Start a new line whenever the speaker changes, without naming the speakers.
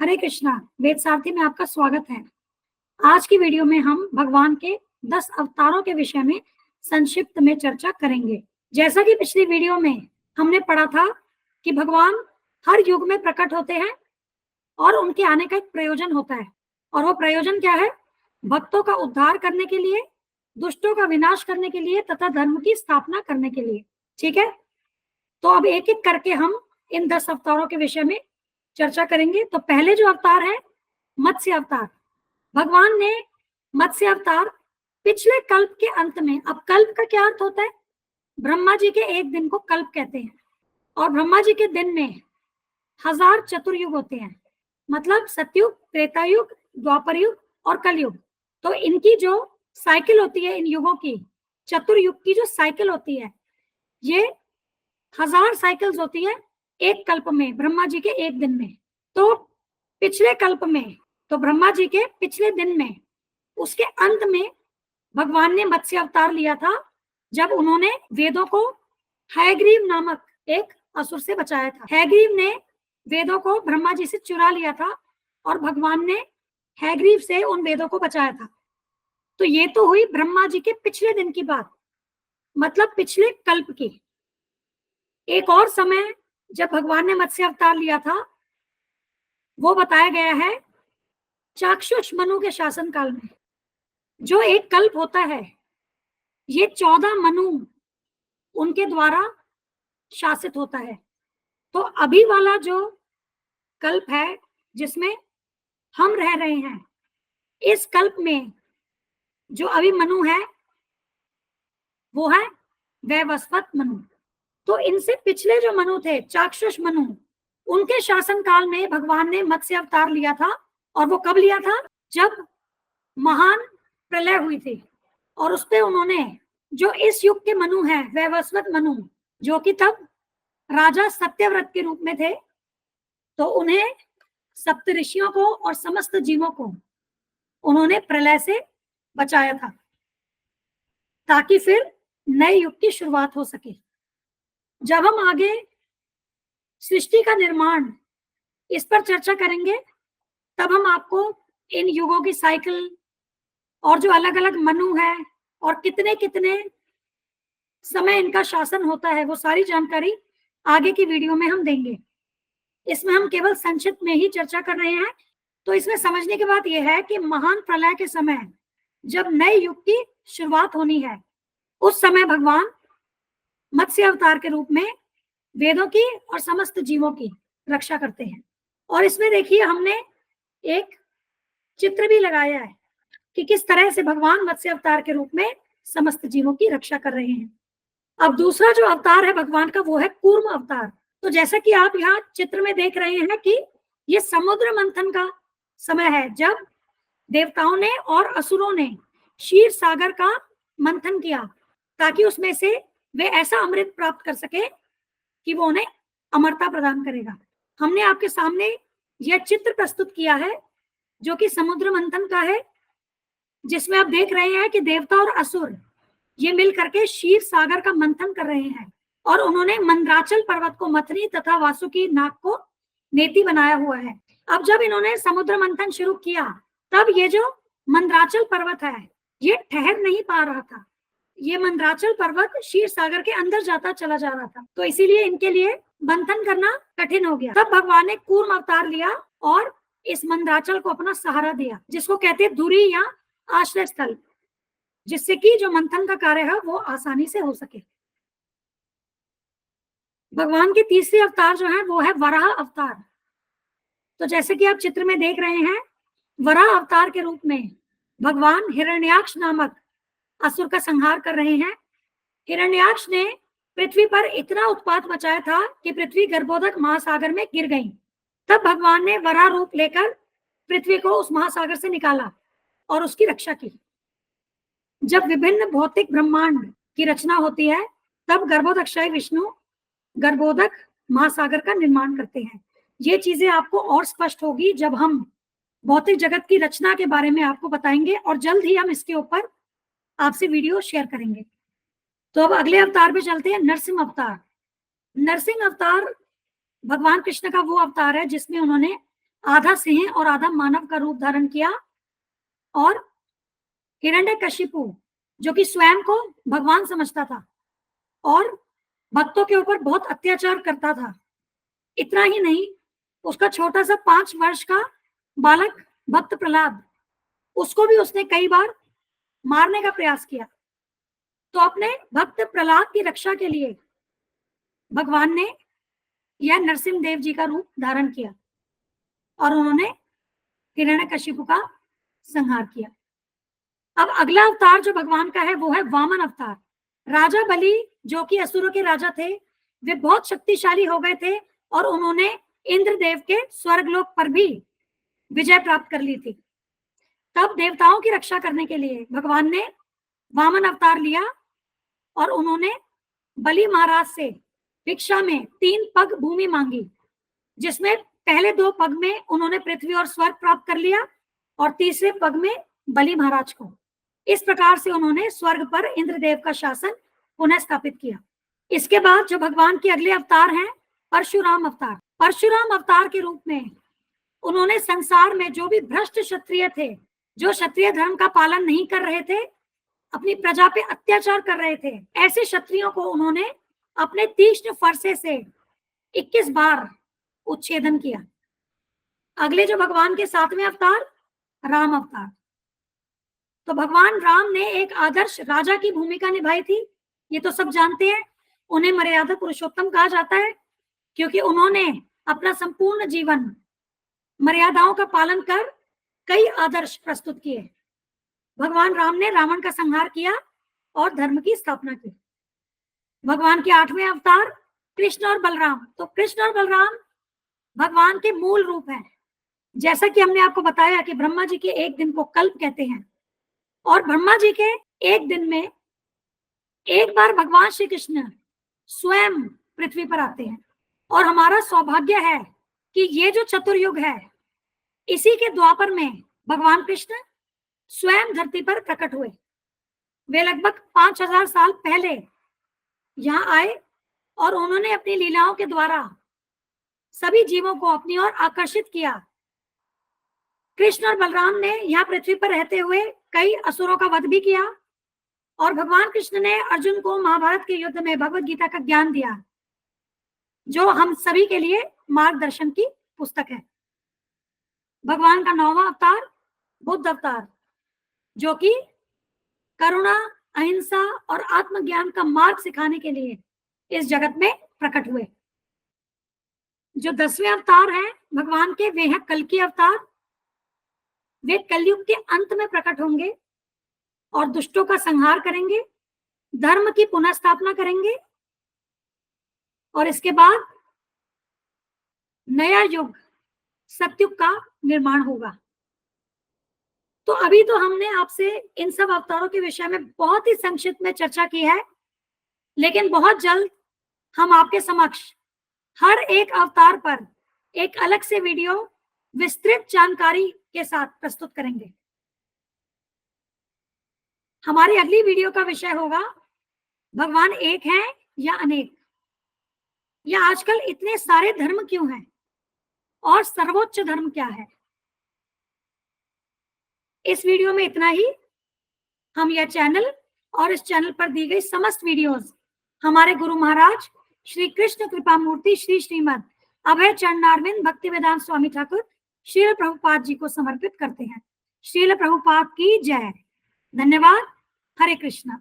हरे कृष्णा। वेद सारथी में आपका स्वागत है। आज की वीडियो में हम भगवान के 10 अवतारों के विषय में संक्षिप्त में चर्चा करेंगे। जैसा कि पिछली वीडियो में हमने पढ़ा था कि भगवान हर युग में प्रकट होते हैं और उनके आने का एक प्रयोजन होता है, और वो प्रयोजन क्या है? भक्तों का उद्धार करने के लिए, दुष्टों का विनाश करने के लिए तथा धर्म की स्थापना करने के लिए। ठीक है, तो अब एक एक करके हम इन 10 अवतारों के विषय में चर्चा करेंगे। तो पहले जो अवतार है मत्स्य अवतार। भगवान ने मत्स्य अवतार पिछले कल्प के अंत में, अब कल्प का क्या अर्थ होता है? ब्रह्मा जी के एक दिन को कल्प कहते हैं, और ब्रह्मा जी के दिन में 1000 चतुर्युग होते हैं, मतलब सतयुग, त्रेतायुग, द्वापर युग और कलयुग। तो इनकी जो साइकिल होती है, इन युगों की, चतुर्युग की जो साइकिल होती है, ये 1000 साइकिल्स होती है एक कल्प में, ब्रह्मा जी के एक दिन में। तो पिछले कल्प में, तो ब्रह्मा जी के पिछले दिन में, उसके अंत में भगवान ने मत्स्य अवतार लिया था, जब उन्होंने वेदों को हयग्रीव नामक एक असुर से बचाया था। हयग्रीव ने वेदों को ब्रह्मा जी से चुरा लिया था और भगवान ने हयग्रीव से उन वेदों को बचाया था। तो ये तो हुई ब्रह्मा जी के पिछले दिन की बात, मतलब पिछले कल्प की। एक और समय जब भगवान ने मत्स्य अवतार लिया था, वो बताया गया है चाक्षुष मनु के शासन काल में। जो एक कल्प होता है, ये 14 मनु उनके द्वारा शासित होता है। तो अभी वाला जो कल्प है जिसमें हम रह रहे हैं, इस कल्प में जो अभी मनु है वो है वैवस्वत मनु। तो इनसे पिछले जो मनु थे, चाक्षुष मनु, उनके शासन काल में भगवान ने मत्स्य अवतार लिया था। और वो कब लिया था? जब महान प्रलय हुई थी, और उस पे उन्होंने, जो इस युग के मनु हैं, वैवस्वत मनु, जो कि तब राजा सत्यव्रत के रूप में थे, तो उन्हें, सप्तऋषियों को और समस्त जीवों को उन्होंने प्रलय से बचाया था, ताकि फिर नए युग की शुरुआत हो सके। जब हम आगे सृष्टि का निर्माण, इस पर चर्चा करेंगे, तब हम आपको इन युगों की साइकिल और जो अलग अलग मनु है और कितने कितने समय इनका शासन होता है, वो सारी जानकारी आगे की वीडियो में हम देंगे। इसमें हम केवल संक्षिप्त में ही चर्चा कर रहे हैं। तो इसमें समझने की बात यह है कि महान प्रलय के समय, जब नए युग की शुरुआत होनी है, उस समय भगवान मत्स्य अवतार के रूप में वेदों की और समस्त जीवों की रक्षा करते हैं। और इसमें देखिए, हमने एक चित्र भी लगाया है कि किस तरह से भगवान मत्स्य अवतार के रूप में समस्त जीवों की रक्षा कर रहे हैं। अब दूसरा जो अवतार है भगवान का, वो है कूर्म अवतार। तो जैसा कि आप यहाँ चित्र में देख रहे हैं कि ये समुद्र मंथन का समय है, जब देवताओं ने और असुरों ने क्षीर सागर का मंथन किया, ताकि उसमें से वे ऐसा अमृत प्राप्त कर सके कि वो उन्हें अमरता प्रदान करेगा। हमने आपके सामने यह चित्र प्रस्तुत किया है, जो कि समुद्र मंथन का है, जिसमें आप देख रहे हैं कि देवता और असुर ये मिल करके क्षीर सागर का मंथन कर रहे हैं, और उन्होंने मंदराचल पर्वत को मथनी तथा वासुकी नाग को नेति बनाया हुआ है। अब जब इन्होंने समुद्र मंथन शुरू किया, तब ये जो मंदराचल पर्वत है, ये ठहर नहीं पा रहा था। ये मंदराचल पर्वत क्षीर सागर के अंदर जाता चला जा रहा था, तो इसीलिए इनके लिए मंथन करना कठिन हो गया। तब भगवान ने कूर्म अवतार लिया और इस मंदराचल को अपना सहारा दिया, जिसको कहते हैं धुरी या आश्रय स्थल, जिससे कि जो मंथन का कार्य है वो आसानी से हो सके। भगवान के तीसरे अवतार जो है वो है वराह अवतार। तो जैसे कि आप चित्र में देख रहे हैं, वराह अवतार के रूप में भगवान हिरण्याक्ष नामक असुर का संहार कर रहे हैं। हिरण्याक्ष ने पृथ्वी पर इतना उत्पात मचाया था कि पृथ्वी गर्भोदक महासागर में गिर गई। तब भगवान ने वराह रूप लेकर पृथ्वी को उस महासागर से निकाला और उसकी रक्षा की। जब विभिन्न भौतिक ब्रह्मांड की रचना होती है, तब गर्भोदक्षाय विष्णु गर्भोदक महासागर का निर्माण करते हैं। ये चीजें आपको और स्पष्ट होगी जब हम भौतिक जगत की रचना के बारे में आपको बताएंगे, और जल्द ही हम इसके ऊपर आपसे वीडियो शेयर करेंगे। तो अब अगले अवतार पे चलते हैं, नरसिंह अवतार। नरसिंह अवतार भगवान कृष्ण का वो अवतार है जिसमें उन्होंने आधा सिंह और आधा मानव का रूप धारण किया और हिरण्यकशिपु, जो कि स्वयं को भगवान समझता था और भक्तों के ऊपर बहुत अत्याचार करता था, इतना ही नहीं, उसका छोटा सा 5 वर्ष का बालक भक्त प्रहलाद, उसको भी उसने कई बार मारने का प्रयास किया। तो अपने भक्त प्रहलाद की रक्षा के लिए भगवान ने यह नरसिंह देव जी का रूप धारण किया और उन्होंने हिरण्यकशिपु का संहार किया। अब अगला अवतार जो भगवान का है वो है वामन अवतार। राजा बलि, जो कि असुरों के राजा थे, वे बहुत शक्तिशाली हो गए थे और उन्होंने इंद्रदेव के स्वर्गलोक पर भी विजय प्राप्त कर ली थी। तब देवताओं की रक्षा करने के लिए भगवान ने वामन अवतार लिया और उन्होंने बलि महाराज से भिक्षा में 3 पग भूमि मांगी, जिसमें पहले 2 पग में उन्होंने पृथ्वी और स्वर्ग प्राप्त कर लिया और तीसरे पग में बलि महाराज को। इस प्रकार से उन्होंने स्वर्ग पर इंद्रदेव का शासन पुनः स्थापित किया। इसके बाद जो भगवान के अगले अवतार हैं परशुराम अवतार। परशुराम अवतार के रूप में उन्होंने संसार में जो भी भ्रष्ट क्षत्रिय थे, जो क्षत्रिय धर्म का पालन नहीं कर रहे थे, अपनी प्रजा पे अत्याचार कर रहे थे, ऐसे क्षत्रियों को उन्होंने अपने तीक्ष्ण फरसे से 21 बार उच्छेदन किया। अगले जो भगवान के 7वें अवतार राम अवतार। तो भगवान राम ने एक आदर्श राजा की भूमिका निभाई थी, ये तो सब जानते हैं। उन्हें मर्यादा पुरुषोत्तम कहा जाता है क्योंकि उन्होंने अपना संपूर्ण जीवन मर्यादाओं का पालन कर कई आदर्श प्रस्तुत किए। भगवान राम ने रावण का संहार किया और धर्म की स्थापना की। भगवान के 8वें अवतार कृष्ण और बलराम। तो कृष्ण और बलराम भगवान के मूल रूप हैं। जैसा कि हमने आपको बताया कि ब्रह्मा जी के एक दिन को कल्प कहते हैं और ब्रह्मा जी के एक दिन में एक बार भगवान श्री कृष्ण स्वयं पृथ्वी पर आते हैं और हमारा सौभाग्य है कि ये जो चतुर्युग है, इसी के द्वापर में भगवान कृष्ण स्वयं धरती पर प्रकट हुए। वे लगभग 5000 साल पहले यहाँ आए और उन्होंने अपनी लीलाओं के द्वारा सभी जीवों को अपनी ओर आकर्षित किया। कृष्ण और बलराम ने यहाँ पृथ्वी पर रहते हुए कई असुरों का वध भी किया और भगवान कृष्ण ने अर्जुन को महाभारत के युद्ध में भगवत गीता का ज्ञान दिया, जो हम सभी के लिए मार्गदर्शन की पुस्तक है। भगवान का 9वां अवतार बुद्ध अवतार, जो कि करुणा, अहिंसा और आत्मज्ञान का मार्ग सिखाने के लिए इस जगत में प्रकट हुए। जो 10वें अवतार हैं भगवान के, वे हैं कल्कि अवतार। वे कलयुग के अंत में प्रकट होंगे और दुष्टों का संहार करेंगे, धर्म की पुनः स्थापना करेंगे और इसके बाद नया युग सतयुग का निर्माण होगा। तो अभी तो हमने आपसे इन सब अवतारों के विषय में बहुत ही संक्षिप्त में चर्चा की है, लेकिन बहुत जल्द हम आपके समक्ष हर एक अवतार पर एक अलग से वीडियो विस्तृत जानकारी के साथ प्रस्तुत करेंगे। हमारी अगली वीडियो का विषय होगा भगवान एक हैं या अनेक, या आजकल इतने सारे धर्म क्यों हैं और सर्वोच्च धर्म क्या है। इस वीडियो में इतना ही। हम यह चैनल और इस चैनल पर दी गई समस्त वीडियोस हमारे गुरु महाराज श्री कृष्ण कृपा मूर्ति श्री श्रीमद अभय चरणारविंद भक्ति वेदांत स्वामी ठाकुर श्रील प्रभुपाद जी को समर्पित करते हैं। श्रील प्रभुपाद की जय। धन्यवाद। हरे कृष्णा।